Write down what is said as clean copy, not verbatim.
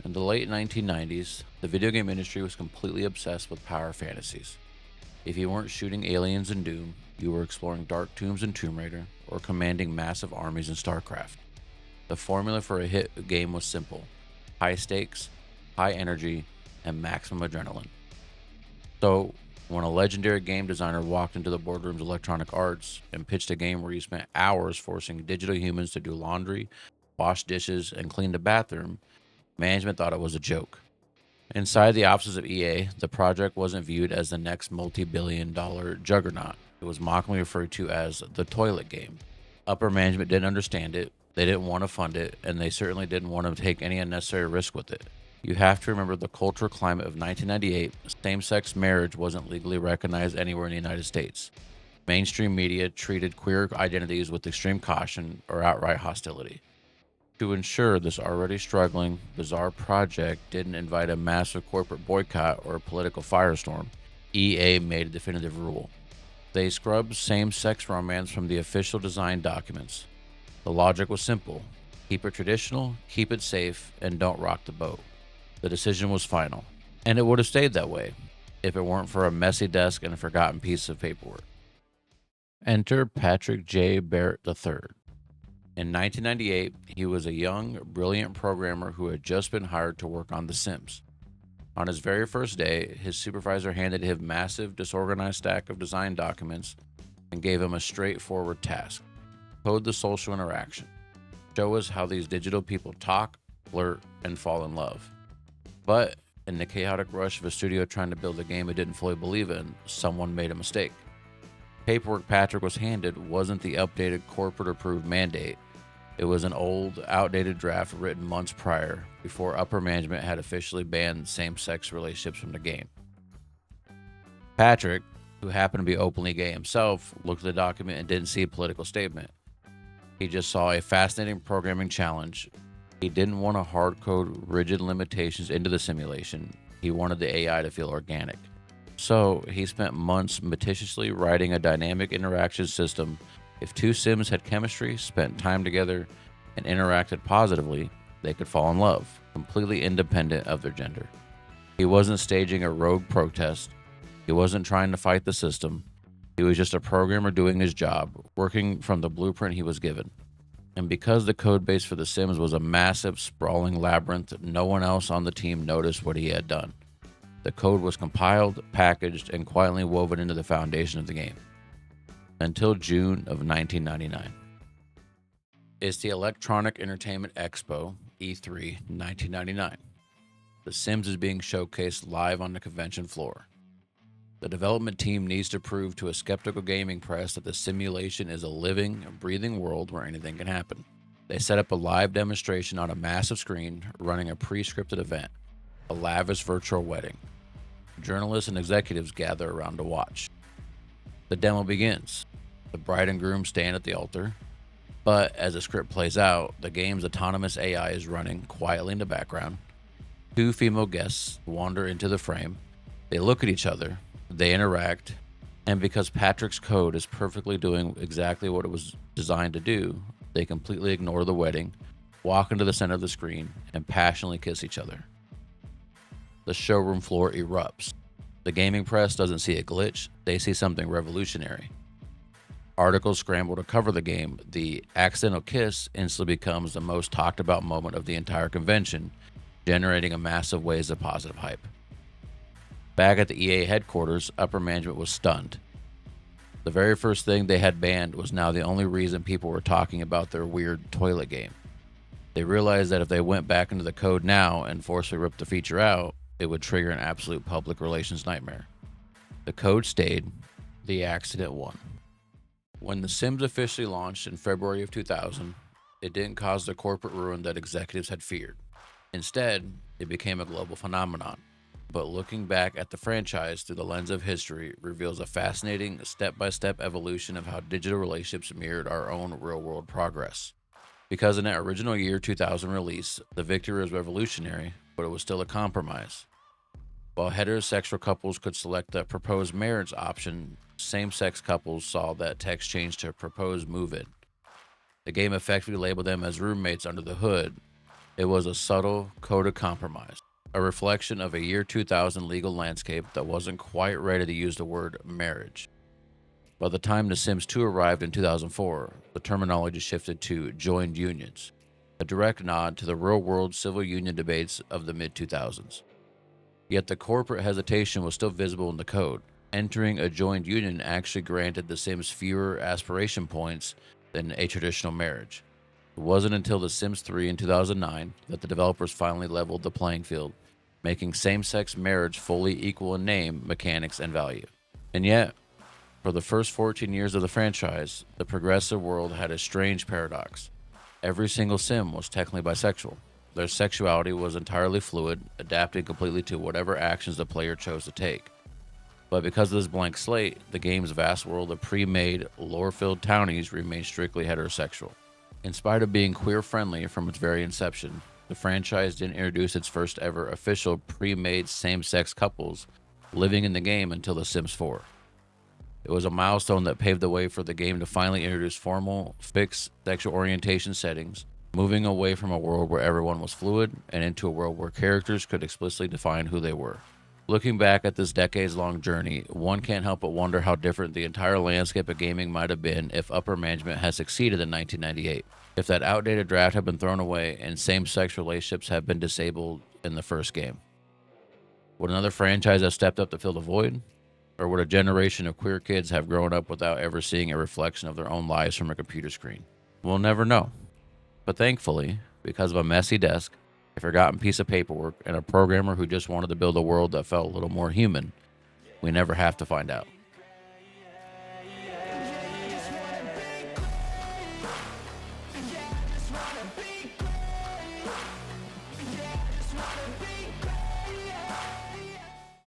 In the late 1990s, the video game industry was completely obsessed with power fantasies. If you weren't shooting aliens in Doom, you were exploring dark tombs in Tomb Raider or commanding massive armies in StarCraft. The formula for a hit game was simple: high stakes, high energy, and maximum adrenaline. So, when a legendary game designer walked into the boardroom's Electronic Arts and pitched a game where you spent hours forcing digital humans to do laundry, wash dishes, and clean the bathroom, management thought it was a joke. Inside the offices of EA, the project wasn't viewed as the next multi-billion-dollar juggernaut. It was mockingly referred to as the toilet game. Upper management didn't understand it, they didn't want to fund it, and they certainly didn't want to take any unnecessary risk with it. You have to remember the cultural climate of 1998. Same-sex marriage wasn't legally recognized anywhere in the United States. Mainstream media treated queer identities with extreme caution or outright hostility. To ensure this already struggling, bizarre project didn't invite a massive corporate boycott or a political firestorm, EA made a definitive rule. They scrubbed same-sex romance from the official design documents. The logic was simple: keep it traditional, keep it safe, and don't rock the boat. The decision was final, and it would have stayed that way if it weren't for a messy desk and a forgotten piece of paperwork. Enter Patrick J. Barrett III. In 1998, he was a young, brilliant programmer who had just been hired to work on The Sims. On his very first day, his supervisor handed him a massive, disorganized stack of design documents and gave him a straightforward task: code the social interaction. Show us how these digital people talk, flirt, and fall in love. But in the chaotic rush of a studio trying to build a game it didn't fully believe in, someone made a mistake. Paperwork Patrick was handed wasn't the updated corporate-approved mandate. It was an old, outdated draft written months prior, before upper management had officially banned same-sex relationships from the game. Patrick, who happened to be openly gay himself, looked at the document and didn't see a political statement. He just saw a fascinating programming challenge. He didn't want to hard-code rigid limitations into the simulation. He wanted the AI to feel organic. So, he spent months meticulously writing a dynamic interaction system. If two Sims had chemistry, spent time together, and interacted positively, they could fall in love, completely independent of their gender. He wasn't staging a rogue protest. He wasn't trying to fight the system. He was just a programmer doing his job, working from the blueprint he was given. And because the code base for The Sims was a massive, sprawling labyrinth, no one else on the team noticed what he had done. The code was compiled, packaged, and quietly woven into the foundation of the game. Until June of 1999. It's the Electronic Entertainment Expo, E3, 1999. The Sims is being showcased live on the convention floor. The development team needs to prove to a skeptical gaming press that the simulation is a living, breathing world where anything can happen. They set up a live demonstration on a massive screen, running a pre-scripted event, a lavish virtual wedding. Journalists and executives gather around to watch. The demo begins. The bride and groom stand at the altar, but as the script plays out, the game's autonomous AI is running quietly in the background. Two female guests wander into the frame. They look at each other, they interact, and because Patrick's code is perfectly doing exactly what it was designed to do, they completely ignore the wedding, walk into the center of the screen, and passionately kiss each other. The showroom floor erupts. The gaming press doesn't see a glitch, they see something revolutionary. Articles scramble to cover the game. The accidental kiss instantly becomes the most talked about moment of the entire convention, generating a massive wave of positive hype. Back at the EA headquarters, upper management was stunned. The very first thing they had banned was now the only reason people were talking about their weird toilet game. They realized that if they went back into the code now and forcibly ripped the feature out, it would trigger an absolute public relations nightmare. The code stayed, the accident won. When The Sims officially launched in February of 2000, it didn't cause the corporate ruin that executives had feared. Instead, it became a global phenomenon. But looking back at the franchise through the lens of history reveals a fascinating step-by-step evolution of how digital relationships mirrored our own real-world progress. Because in that original year 2000 release, the victory was revolutionary, but it was still a compromise. While heterosexual couples could select the proposed marriage option, same-sex couples saw that text change to proposed move-in. The game effectively labeled them as roommates under the hood, It was a subtle code of compromise, a reflection of a year 2000 legal landscape that wasn't quite ready to use the word marriage. By the time The Sims 2 arrived in 2004, the terminology shifted to joined unions, a direct nod to the real world civil union debates of the mid 2000s. Yet the corporate hesitation was still visible in the code. Entering a joined union actually granted The Sims fewer aspiration points than a traditional marriage. It wasn't until The Sims 3 in 2009 that the developers finally leveled the playing field, making same sex marriage fully equal in name, mechanics, and value. And yet, for the first 14 years of the franchise, the progressive world had a strange paradox. Every single Sim was technically bisexual. Their sexuality was entirely fluid, adapting completely to whatever actions the player chose to take. But because of this blank slate, the game's vast world of pre-made, lore-filled townies remained strictly heterosexual. In spite of being queer-friendly from its very inception, the franchise didn't introduce its first ever official pre-made same-sex couples living in the game until The Sims 4. It was a milestone that paved the way for the game to finally introduce formal, fixed sexual orientation settings, moving away from a world where everyone was fluid and into a world where characters could explicitly define who they were. Looking back at this decades-long journey, one can't help but wonder how different the entire landscape of gaming might have been if upper management had succeeded in 1998. If that outdated draft had been thrown away and same-sex relationships had been disabled in the first game. Would another franchise have stepped up to fill the void? Or would a generation of queer kids have grown up without ever seeing a reflection of their own lives from a computer screen? We'll never know. But thankfully, because of a messy desk, a forgotten piece of paperwork, and a programmer who just wanted to build a world that felt a little more human, we never have to find out.